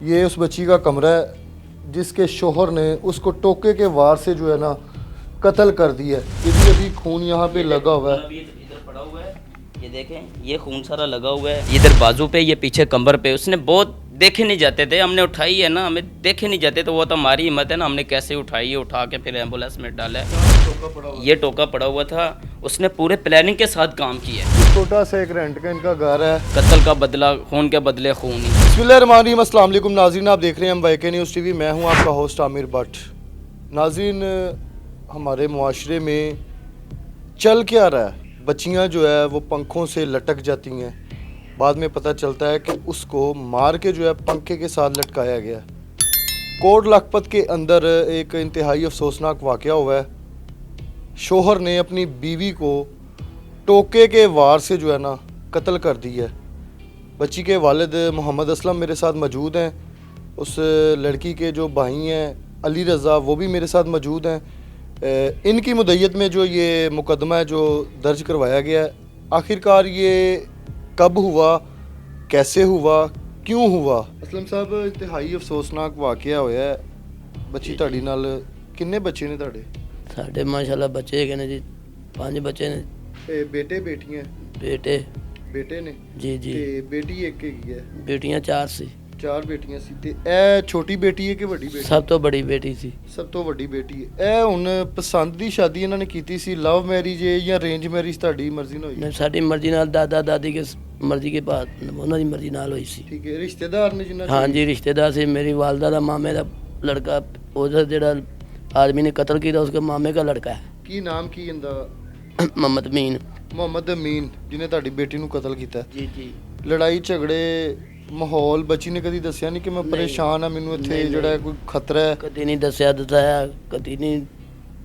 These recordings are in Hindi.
ये उस बच्ची का कमरा है जिसके शोहर ने उसको टोके के वार से जो है ना कत्ल कर दिया है। ये भी अभी खून यहाँ पे लगा हुआ है। इधर पड़ा हुआ है, ये देखें, ये खून सारा लगा हुआ है इधर बाजू पे, ये पीछे कमर पे। उसने बहुत देखे नहीं जाते थे, हमने उठाई है ना, हमें देखे नहीं जाते तो वो तो हमारी हिम्मत है ना, हमने कैसे उठाई है, उठा के फिर एम्बुलेंस में डाला है। ये टोका पड़ा हुआ था, उसने पूरे प्लानिंग के साथ काम किया है। छोटा सा एक रेंट का इनका घर है। कत्ल का बदला खून के बदले खून ही। बिस्मिल्लाहिर्रहमानिर्रहीम, अस्सलाम वालेकुम नाज़रीन, आप देख रहे हैं MYK न्यूज़ TV। मैं हूं आपका होस्ट आमिर भट्ट। नाज़रीन, हमारे मुआशरे में चल क्या रहा है, बच्चियां जो है वो पंखों से लटक जाती हैं, बाद में पता चलता है कि उसको मार के जो है पंखे के साथ लटकाया गया। कोट लखपत के अंदर एक इंतहाई अफसोसनाक वाक़या हुआ है। शोहर ने अपनी बीवी को टोके के वार से जो है ना कत्ल कर दिया है। बच्ची के वालिद मोहम्मद असलम मेरे साथ मौजूद हैं। उस लड़की के जो भाई हैं अली रज़ा, वो भी मेरे साथ मौजूद हैं। इनकी मुद्दत में जो ये मुकदमा है जो दर्ज करवाया गया है, आखिरकार ये कब हुआ, कैसे हुआ, क्यों हुआ? असलम साहब, इंतहाई अफसोसनाक वाक़या होया है। बच्ची ਤੁਹਾਡੀ ਨਾਲ किन्ने बच्चे ने ਤੁਹਾਡੇ? ਸਾਡੇ ਮਾਸ਼ਾਅੱਲਾ ਬੱਚੇ ਹੈਗੇ ਨੇ ਜੀ, 5 ਬੱਚੇ ਨੇ। बेटे बेटियां? ਬੇਟੇ ने ਜੀ ਜੀ, ਤੇ ਬੇਟੀ ਇੱਕ ਹੈਗੀ ਹੈ। ਬੇਟੀਆਂ 4 ਸੀ। 4 ਬੇਟੀਆਂ ਸੀ ਤੇ ਇਹ ਛੋਟੀ ਬੇਟੀ ਹੈ ਕਿ ਵੱਡੀ ਬੇਟੀ? ਸਭ ਤੋਂ ਬੜੀ ਬੇਟੀ ਸੀ। ਸਭ ਤੋਂ ਵੱਡੀ ਬੇਟੀ ਹੈ। ਇਹ ਹੁਣ ਪਸੰਦ ਦੀ ਸ਼ਾਦੀ ਇਹਨਾਂ ਨੇ ਕੀਤੀ ਸੀ, ਲਵ ਮੈਰਿਜ ਹੈ ਜਾਂ ਅਰੇਂਜ ਮੈਰਿਜ, ਤੁਹਾਡੀ ਮਰਜ਼ੀ ਨਾਲ ਹੋਈ? ਨੇ ਸਾਡੀ ਮਰਜ਼ੀ ਨਾਲ, ਦਾਦਾ ਦਾਦੀ ਕੇ ਮਰਜ਼ੀ ਕੇ ਬਾਅਦ ਉਹਨਾਂ ਦੀ ਮਰਜ਼ੀ ਨਾਲ ਹੋਈ ਸੀ। ਠੀਕ ਹੈ। ਰਿਸ਼ਤੇਦਾਰ ਨੇ ਜਿਨ੍ਹਾਂ ਹਾਂਜੀ, ਰਿਸ਼ਤੇਦਾਰ ਸੀ। ਮੇਰੀ ਵਾਲਦਾ ਦਾ ਮਾਮੇ ਦਾ ਲੜਕਾ, ਉਹਦਾ ਜਿਹੜਾ ਆਦਮੀ ਨੇ ਕਤਲ ਕੀਤਾ ਉਸਕੇ ਮਾਮੇ का लड़का है। ਕੀ ਨਾਮ ਕੀ ਇਹਦਾ? मोहम्मद अमीन। ਮੁਹੰਮਦ ਅਮੀਨ, ਜਿਹਨੇ ਤੁਹਾਡੀ ਬੇਟੀ ਨੂੰ ਕਤਲ ਕੀਤਾ। ਜੀ ਜੀ। ਲੜਾਈ ਝਗੜੇ ਮਾਹੌਲ, ਬੱਚੀ ਨੇ ਕਦੀ ਦੱਸਿਆ ਨਹੀਂ ਕਿ ਮੈਂ ਪਰੇਸ਼ਾਨ ਆ, ਮੈਨੂੰ ਇੱਥੇ ਜਿਹੜਾ ਕੋਈ ਖਤਰਾ ਹੈ? ਕਦੀ ਨਹੀਂ ਦੱਸਿਆ, ਕਦੀ ਨਹੀਂ।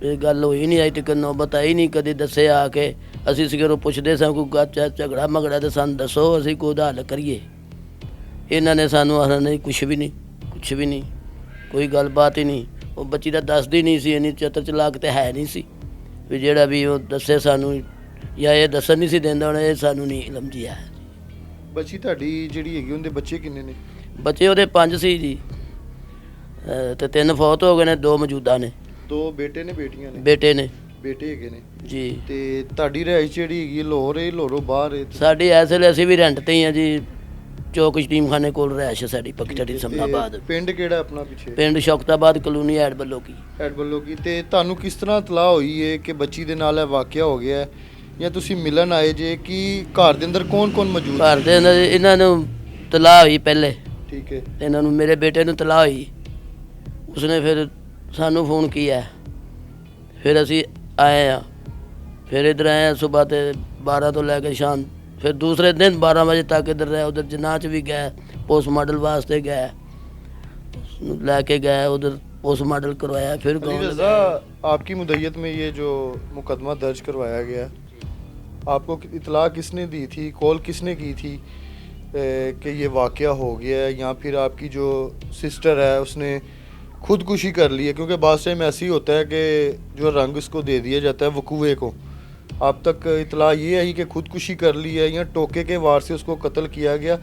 ਇਹ ਗੱਲ ਹੋਈ ਨਹੀਂ, ਅਜੇ ਤੱਕ ਨੌਬਤ ਆਈ ਨਹੀਂ ਕਦੀ ਦੱਸੇ ਆ ਕੇ। ਅਸੀਂ ਸਿਗਰੋਂ ਪੁੱਛਦੇ ਸਾਂ ਕੋਈ ਗੱਚਾ ਝਗੜਾ ਮਗੜਾ ਤਾਂ ਸਾਨੂੰ ਦੱਸੋ, ਅਸੀਂ ਕੋਈ ਉਹਦਾ ਹੱਲ ਕਰੀਏ। ਇਹਨਾਂ ਨੇ ਸਾਨੂੰ ਆਖਣਾ ਨਹੀਂ, ਕੁਛ ਵੀ ਨਹੀਂ, ਕੋਈ ਗੱਲਬਾਤ ਹੀ ਨਹੀਂ। ਉਹ ਬੱਚੀ ਦਾ ਦੱਸਦੀ ਨਹੀਂ ਸੀ, ਇੰਨੀ ਚਤਰ ਚਲਾਕ ਤੇ ਹੈ ਨਹੀਂ ਸੀ ਵੀ ਜਿਹੜਾ ਵੀ ਉਹ ਦੱਸੇ ਸਾਨੂੰ, ਜਾਂ ਇਹ ਦੱਸਣ ਨਹੀਂ ਸੀ ਦਿੰਦਾ। ਹੁਣ ਇਹ ਸਾਨੂੰ ਨਹੀਂ ਇਲਮ ਜੀ ਹੈ। ਬੱਚੀ ਤੁਹਾਡੀ ਜਿਹੜੀ ਹੈਗੀ, ਉਹਦੇ ਬੱਚੇ ਕਿੰਨੇ ਨੇ? ਬੱਚੇ ਉਹਦੇ 5 ਸੀ ਜੀ, ਤੇ 3 ਫੌਤ ਹੋ ਗਏ ਨੇ, 2 ਮੌਜੂਦਾ ਨੇ। 2 ਬੇਟੇ ਨੇ, ਬੇਟੀਆਂ ਨੇ? ਬੇਟੇ ਨੇ ਬੇਟੇ ਹੈਗੇ ਨੇ ਜੀ। ਤੇ ਤੁਹਾਡੀ ਰਿਹਾਇਸ਼ ਜਿਹੜੀ ਹੈਗੀ ਲਾਹੌਰ ਹੈ, ਲਾਹੌਰੋਂ ਬਾਹਰ ਹੈ? ਸਾਡੀ ਇਸ ਵੇਲੇ ਅਸੀਂ ਵੀ ਰੈਂਟ ਤੇ ਹੀ ਆ ਜੀ। ਚੌਕ ਯਤੀਮਖਾਨੇ ਕੋਲ ਰਿਹਾਇਸ਼ ਹੈ ਸਾਡੀ, ਪੱਕੀ ਸਮਨਾਬਾਦ। ਪਿੰਡ ਕਿਹੜਾ ਆਪਣਾ ਪਿੱਛੇ? ਪਿੰਡ ਸ਼ੌਕਤਾਬਾਦ ਕਲੋਨੀ ਐਡ ਵੱਲੋਂ ਕੀ। ਐਡ ਵੱਲੋਂ ਕੀ। ਤੇ ਤੁਹਾਨੂੰ ਕਿਸ ਤਰ੍ਹਾਂ ਇਤਲਾਹ ਹੋਈ ਹੈ ਕਿ ਬੱਚੀ ਦੇ ਨਾਲ ਇਹ ਵਾਕਿਆ ਹੋ ਗਿਆ ਹੈ, ਜਾਂ ਤੁਸੀਂ ਮਿਲਣ ਆਏ ਜੇ? ਕਿ ਘਰ ਦੇ ਅੰਦਰ ਕੌਣ ਮੌਜੂਦ? ਘਰ ਦੇ ਅੰਦਰ ਇਹਨਾਂ ਨੂੰ ਤਲਾਹ ਹੋਈ ਪਹਿਲੇ। ਠੀਕ ਹੈ। ਇਹਨਾਂ ਨੂੰ, ਮੇਰੇ ਬੇਟੇ ਨੂੰ ਤਲਾਹ ਹੋਈ, ਉਸਨੇ ਫਿਰ ਸਾਨੂੰ ਫੋਨ ਕੀਤਾ, ਫਿਰ ਅਸੀਂ ਆਏ ਆ। ਫਿਰ ਇੱਧਰ ਆਏ ਆ ਸਵੇਰ ਤੇ 12 ਤੋਂ ਲੈ ਕੇ ਸ਼ਾਮ, ਫਿਰ दूसरे दिन 12 बजे तक इधर रहे। उधर जनाच भी गए, पोस्टमार्टम वास्ते गए, लेके गए उधर पोस्टमार्टम करवाया। फिर रज़ा, आपकी मुद्दत में ये जो मुकदमा दर्ज करवाया गया, आपको इतला किसने दी थी, कॉल किसने की थी कि ये वाक़या हो गया है, या फिर आपकी जो सिस्टर है उसने खुदकुशी कर ली है? क्योंकि बाज़ टाइम ऐसे ही होता है कि जो रंग उसको दे दिया जाता है वकूए को। आप तक इतला ये आई कि खुदकुशी कर ली है या टोके के वार से उसको कत्ल किया गया?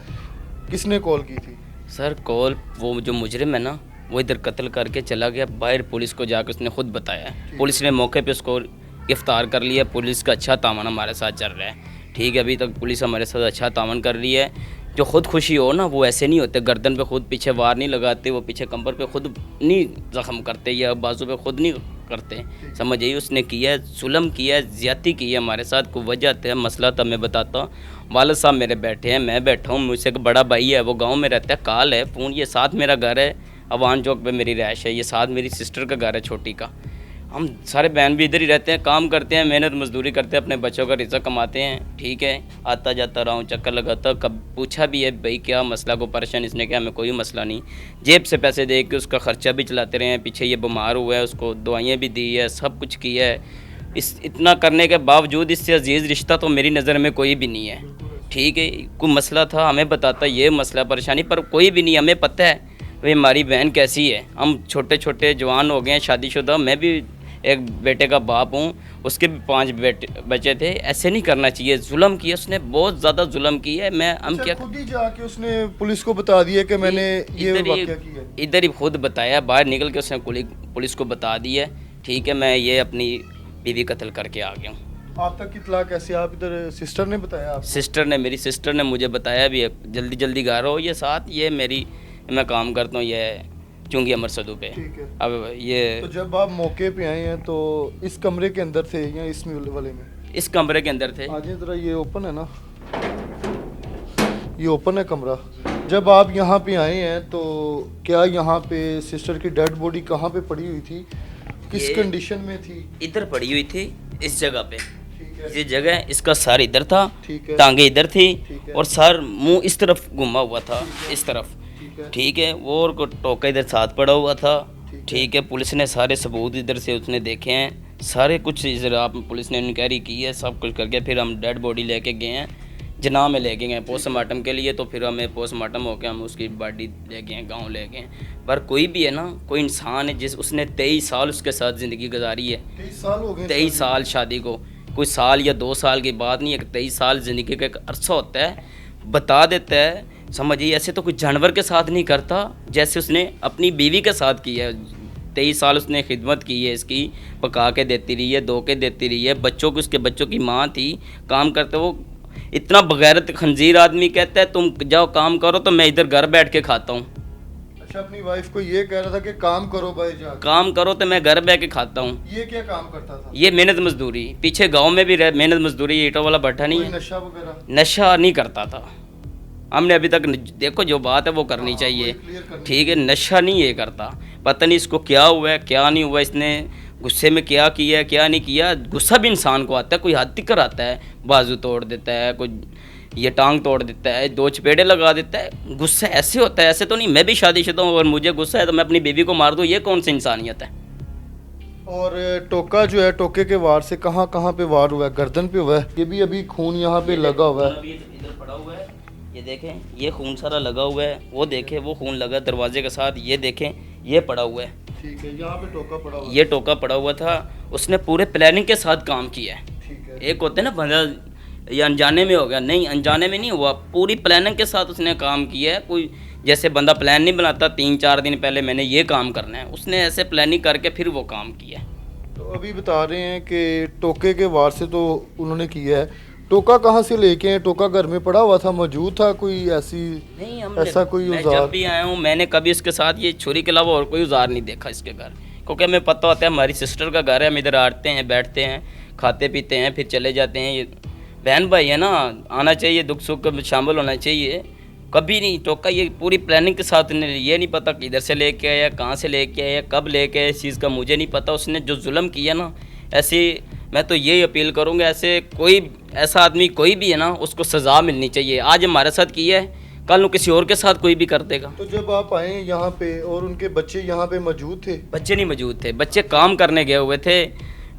किसने कॉल की थी? सर कॉल वो जो मुजरिम है ना, वो इधर कत्ल करके चला गया बाहर, पुलिस को जाकर उसने खुद बताया है। पुलिस ने मौके पे उसको गिरफ्तार कर लिया। पुलिस का अच्छा तावन हमारे साथ चल रहा है। ठीक है, अभी तक पुलिस हमारे साथ अच्छा तावन कर रही है। जो खुदकुशी हो ना, वो ऐसे नहीं होते, गर्दन पे खुद पीछे वार नहीं लगाते, वो पीछे कंबर पे खुद नहीं ज़ख्म करते या बाजू पे खुद नहीं करते। समझ आइए, उसने किया है, जुल्म किया है, ज़्यादती की है हमारे साथ। कोई वजह है, मसला था, मैं बताता हूँ। वालिद साहब मेरे बैठे हैं, मैं बैठा हूँ, मुझसे एक बड़ा भाई है, वो गांव में रहता है, काल है फ़ोन। ये साथ मेरा घर है, अवान चौक पे मेरी रहायश है। ये साथ मेरी सिस्टर का घर है, छोटी का। हम सारे बहन भी इधर ही रहते हैं, काम करते हैं, मेहनत मजदूरी करते हैं, अपने बच्चों का रिज़्क़ कमाते हैं। ठीक है, आता जाता रहा हूँ, चक्कर लगाता। कब पूछा भी है भाई क्या मसला, को परेशान? इसने कहा हमें कोई मसला नहीं, जेब से पैसे दे के उसका ख़र्चा भी चलाते रहे हैं। पीछे ये बीमार हुआ है, उसको दवाइयाँ भी दी है, सब कुछ किया है। इतना करने के बावजूद इससे अजीज़ रिश्ता तो मेरी नज़र में कोई भी नहीं है। ठीक है, कोई मसला था हमें बताता, ये मसला परेशानी, पर कोई भी नहीं। हमें पता है भाई हमारी बहन कैसी है। हम छोटे छोटे जवान हो गए हैं, शादीशुदा। मैं भी एक बेटे का बाप हूँ, उसके भी 5 बच्चे थे। ऐसे नहीं करना चाहिए, जुल्म किया उसने, बहुत ज़्यादा जुल्म किया है। मैं हम अच्छा, क्या खुद ही जाके उसने पुलिस को बता दिया कि मैंने ये इधर वाकया किया है। इधर ही खुद बताया, बाहर निकल के उसने पुलिस को बता दिया। ठीक है, मैं ये अपनी बीवी कत्ल करके आ गया हूँ। आप तक इतला कैसे, आप इधर सिस्टर ने बताया आपको? मेरी सिस्टर ने मुझे बताया भी है, जल्दी जल्दी घर हो। ये साथ ये मेरी, मैं काम करता हूँ ये चुंगी अमर सदू पे। ठीक है। अब ये तो जब आप मौके पे आए हैं तो इस कमरे के अंदर थे या इस वाले में? इस कमरे के अंदर थे। आज जरा ये ओपन है ना, ये ओपन है कमरा। जब आप यहाँ पे आए हैं तो क्या यहाँ पे सिस्टर की डेड बॉडी कहाँ पे पड़ी हुई थी, किस ये- कंडीशन में थी? इधर पड़ी हुई थी, इस जगह पे। ठीक है, ये जगह, इसका सर इधर था, ठीक है, टांगे इधर थी, ठीक है। और सर मुंह इस तरफ घुमा हुआ था, इस तरफ। ठीक है, ठीक है, वो और को टोका इधर साथ पड़ा हुआ था। ठीक है। ठीक है, पुलिस ने सारे सबूत इधर से उसने देखे हैं, सारे कुछ इधर आप पुलिस ने इंक्वायरी की है, सब कुछ करके फिर हम डेड बॉडी लेके गए हैं, जना में ले गए हैं पोस्टमार्टम के लिए। तो फिर हमें पोस्टमार्टम होकर हम उसकी बॉडी ले गए हैं, गाँव ले गए हैं। पर कोई भी है ना, कोई इंसान है जिस उसने 23 साल उसके साथ ज़िंदगी गुजारी है। 23 साल हो गए? 23 साल शादी को, कोई साल या 2 साल की बात नहीं है, 23 साल ज़िंदगी का एक अरसा होता है। बता देता है, समझिए ऐसे तो कोई जानवर के साथ नहीं करता जैसे उसने अपनी बीवी के साथ किया है। 23 साल उसने खिदमत की है इसकी, पका के देती रही है, धो के देती रही है, बच्चों को, उसके बच्चों की माँ थी, काम करते। वो इतना बगैरत खंजीर आदमी कहता है तुम जाओ काम करो, तो मैं इधर घर बैठ के खाता हूँ। अच्छा, अपनी वाइफ को ये कह रहा था कि काम करो भाई जाके। काम करो तो मैं घर बैठ के खाता हूँ। ये क्या काम करता था? ये मेहनत मजदूरी, पीछे गांव में भी मेहनत मजदूरी, ये ईंटों वाला भट्ठा नहीं कोई है, नशा वगैरह? नशा नहीं करता था। हमने अभी तक देखो जो बात है वो करनी चाहिए। वही clear करनी ठीक है, नशा नहीं ये करता, पता नहीं इसको क्या हुआ है क्या नहीं हुआ, इसने गुस्से में क्या किया है क्या नहीं किया। गुस्सा भी इंसान को आता है, कोई हद तक आता है, बाजू तोड़ देता है, कोई ये टांग तोड़ देता है, 2 चपेड़े लगा देता है। गुस्सा ऐसे होता है, ऐसे तो नहीं। मैं भी शादीशुदा हूँ और मुझे गुस्सा है तो मैं अपनी बीवी को मार दूँ, ये कौन सी इंसानियत है। और टोका जो है, टोके के वार से कहाँ कहाँ पे वार हुआ है? गर्दन पे हुआ है? ये भी अभी खून यहाँ पे लगा हुआ है। अभी इधर पड़ा हुआ है, ये देखें, ये खून सारा लगा हुआ है। वो देखें, वो खून लगा दरवाजे के साथ, ये देखें, ये पड़ा हुआ है। ठीक है, यहाँ पे टोका पड़ा हुआ है। ये टोका पड़ा हुआ था। उसने पूरे प्लानिंग के साथ काम किया है। ठीक है, एक होते हैं ना बंदा ये अनजाने में हो गया, नहीं अनजाने में नहीं हुआ, पूरी प्लानिंग के साथ उसने काम किया है। कोई जैसे बंदा प्लान नहीं बनाता 3-4 दिन पहले मैंने ये काम करना है, उसने ऐसे प्लानिंग करके फिर वो काम किया है। तो अभी बता रहे हैं कि टोके के वार से तो उन्होंने किया है। टोका कहाँ से लेके आए? टोका घर में पड़ा हुआ था, मौजूद था कोई ऐसी? नहीं, ऐसा कोई मैं औजार? जब भी आया हूँ मैंने कभी इसके साथ ये छुरी के अलावा और कोई औजार नहीं देखा इसके घर, क्योंकि हमें पता होता है हमारी सिस्टर का घर है, हम इधर आते हैं, बैठते हैं, खाते पीते हैं, फिर चले जाते हैं। ये बहन भाई है ना, आना चाहिए, दुख सुख में शामिल होना चाहिए। कभी नहीं टोका, ये पूरी प्लानिंग के साथ ने, ये नहीं पता किधर से लेके आया, कहाँ से लेके आया, कब लेके आया, इस चीज़ का मुझे नहीं पता। उसने जो जुल्म किया ना, ऐसे मैं तो यही अपील करूँगा, ऐसे कोई ऐसा आदमी कोई भी है ना, उसको सज़ा मिलनी चाहिए। आज हमारे साथ किया है, कल किसी और के साथ कोई भी कर देगा। तो जब आप आए यहाँ पे और उनके बच्चे यहाँ पे मौजूद थे? बच्चे नहीं मौजूद थे, बच्चे काम करने गए हुए थे।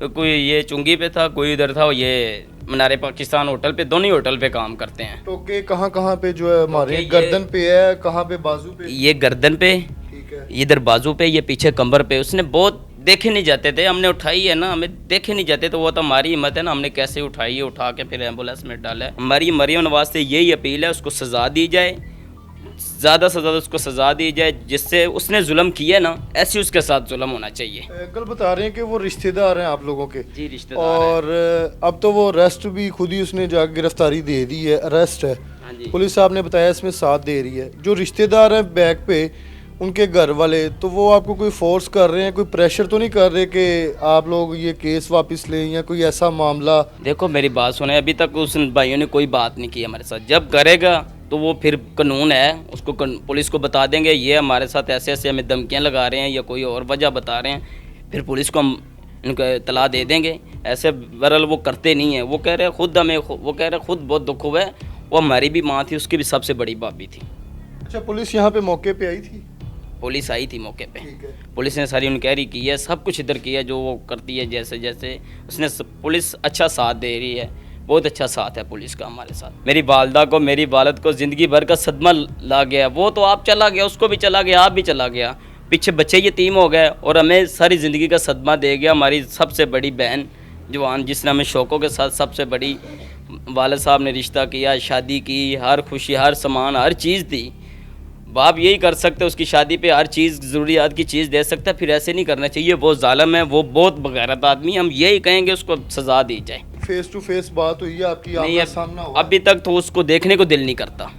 कोई ये चुंगी पे था, कोई इधर था, ये मीनारे पाकिस्तान होटल पे, दोनों ही होटल पे काम करते हैं। टोके कहाँ कहाँ पे जो है हमारे? टोके ये- गर्दन पे है, कहाँ पे? बाजू पे? ये गर्दन पे, ठीक है, इधर बाजू पे, ये पीछे कमर पे। उसने बहुत देखे नहीं जाते थे, हमने उठाई है ना, हमें देखे नहीं जाते तो वो तो हमारी हिम्मत है ना, हमने कैसे उठाई है, उठा के फिर एम्बुलेंस में डाला है। हमारी मरियम नवाज से यही अपील है, उसको सज़ा दी जाए, ज़्यादा से ज़्यादा उसको सज़ा दी जाए, जिससे उसने जुल्म किया ना, ऐसे उसके साथ जुल्म होना चाहिए। कल बता रहे हैं कि वो रिश्तेदार हैं आप लोगों के, जी रिश्तेदार है। और अब तो वो अरेस्ट भी खुद ही उसने जाकर गिरफ्तारी दे दी है, अरेस्ट है। हाँ जी, पुलिस साहब ने बताया इसमें साथ दे रही है। जो रिश्तेदार हैं बैक पे, उनके घर वाले, तो वो आपको कोई फोर्स कर रहे हैं, कोई प्रेशर तो नहीं कर रहे कि आप लोग ये केस वापस लें या कोई ऐसा मामला? देखो मेरी बात सुने, अभी तक उस भाइयों ने कोई बात नहीं की हमारे साथ। जब करेगा तो वो फिर कानून है, उसको पुलिस को बता देंगे ये हमारे साथ ऐसे ऐसे हमें धमकियाँ लगा रहे हैं या कोई और वजह बता रहे हैं, फिर पुलिस को हम इनको इतला दे देंगे। ऐसे बहरहाल वो करते नहीं हैं, वो कह रहे हैं खुद हमें, वो कह रहे हैं खुद बहुत दुख हुआ है। वो हमारी भी माँ थी, उसकी भी सबसे बड़ी भाभी थी। अच्छा, पुलिस यहाँ पे मौके पे आई थी? पुलिस आई थी मौके पे, ठीक है, पुलिस ने सारी इंक्वायरी की है, सब कुछ इधर किया जो वो करती है, जैसे जैसे उसने पुलिस अच्छा साथ दे रही है, बहुत अच्छा साथ है पुलिस का हमारे साथ। मेरी वालदा को, मेरी वालद को ज़िंदगी भर का सदमा ला गया। वो तो आप चला गया, उसको भी चला गया, आप भी चला गया, पीछे बच्चे यतीम हो गए और हमें सारी ज़िंदगी का सदमा दे गया हमारी सबसे बड़ी बहन जवान, जिसने हमें शौक़ों के साथ सबसे बड़ी वाले साहब ने रिश्ता किया, शादी की, हर खुशी, हर सामान, हर चीज़ दी। बाप यही कर सकते, उसकी शादी पे हर चीज़, ज़रूरियात की चीज़ दे सकता है, फिर ऐसे नहीं करना चाहिए। वो जालिम है, वो बहुत बगैरत आदमी, हम यही कहेंगे उसको सज़ा दी जाए। फेस टू फेस बात हुई है आपकी, नहीं, आपका सामना हुआ? अभी तक तो उसको देखने को दिल नहीं करता।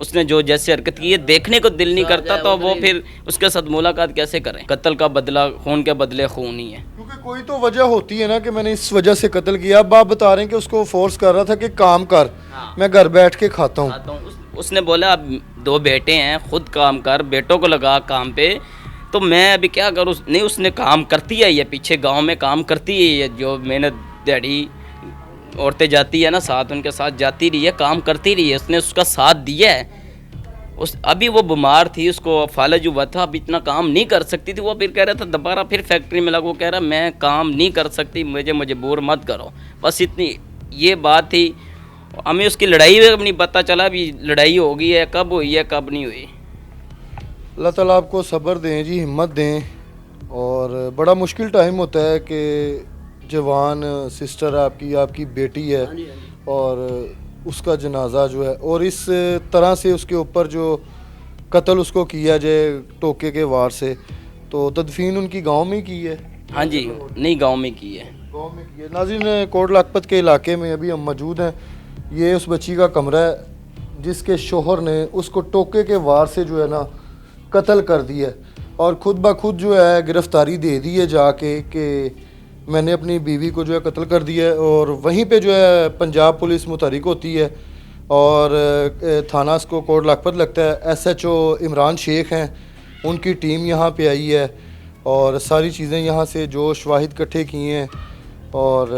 उसने जो जैसे हरकत की है देखने को दिल नहीं करता, तो वो फिर उसके साथ मुलाकात कैसे करें? कत्ल का बदला खून के बदले खून ही है। क्योंकि कोई तो वजह होती है ना कि मैंने इस वजह से कत्ल किया। अब आप बता रहे हैं कि उसको फोर्स कर रहा था कि काम कर, मैं घर बैठ के खाता हूँ। उसने बोला अब 2 बेटे हैं, खुद काम कर, बेटों को लगा काम पे, तो मैं अभी क्या करूँ? नहीं, उसने काम करती है, ये पीछे गांव में काम करती है, ये जो मेहनत दिहाड़ी औरतें जाती है ना साथ, उनके साथ जाती रही है, काम करती रही है, उसने उसका साथ दिया है। अभी वो बीमार थी, उसको फालज हुआ था, अब इतना काम नहीं कर सकती थी। वो फिर कह रहा था दोबारा फिर फैक्ट्री में लगा, वो कह रहा मैं काम नहीं कर सकती, मुझे मजबूर मत करो, बस इतनी ये बात थी। हमें उसकी लड़ाई में नहीं पता चला अभी लड़ाई हो गई है, कब हुई है कब नहीं हुई। अल्लाह ताला आपको सब्र दें जी, हिम्मत दें। और बड़ा मुश्किल टाइम होता है कि जवान सिस्टर आपकी बेटी है और उसका जनाजा जो है, और इस तरह से उसके ऊपर जो कत्ल उसको किया जाए टोके के वार से, तो तदफीन उनकी गांव में की है। हाँ जी, नहीं गांव में की है, गांव में की है। नाज़रीन, कोट लखपत के इलाके में अभी हम मौजूद हैं। ये उस बच्ची का कमरा है जिसके शोहर ने उसको टोके के वार से जो है ना कत्ल कर दिया है, और खुद ब खुद जो है गिरफ्तारी दे दी है जाके कि मैंने अपनी बीवी को जो है कत्ल कर दिया है। और वहीं पे जो है पंजाब पुलिस मुतहरिक होती है और थाना इसको कोट लखपत लगता है। SHO इमरान शेख हैं, उनकी टीम यहाँ पे आई है और सारी चीज़ें यहाँ से जो शवाहिद इकट्ठे किए हैं और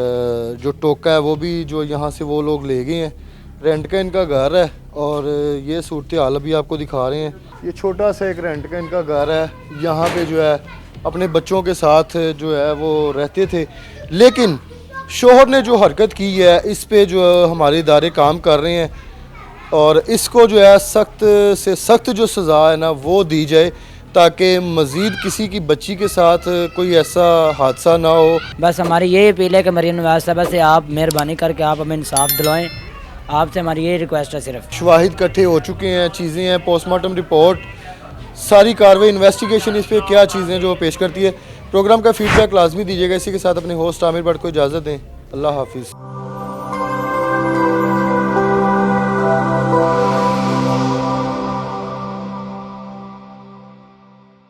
जो टोका है वो भी जो यहाँ से वो लोग ले गए हैं। रेंट का इनका घर है और ये सूरत हाल अभी आपको दिखा रहे हैं। ये छोटा सा एक रेंट का इनका घर है, यहाँ पे जो है अपने बच्चों के साथ जो है वो रहते थे। लेकिन शोहर ने जो हरकत की है इस पे जो हमारे इदारे काम कर रहे हैं और इसको जो है सख्त से सख्त जो सज़ा है ना वो दी जाए, ताकि मज़ीद किसी की बच्ची के साथ कोई ऐसा हादसा ना हो। बस हमारी यही अपील है कि मरीम नवाज साहब से आप मेहरबानी करके आप हमें इंसाफ दिलवाएं, आपसे हमारी यही रिक्वेस्ट है सिर्फ। शवाहिद इकट्ठे हो चुके हैं, चीज़ें हैं, पोस्टमार्टम रिपोर्ट, सारी कार्रवाई, इन्वेस्टिगेशन इस पर क्या चीज़ें जो पेश करती है। प्रोग्राम का फीडबैक लाजमी दीजिएगा। इसी के साथ अपने होस्ट आमिर भट्ट को इजाज़त दें। अल्लाह हाफिज़।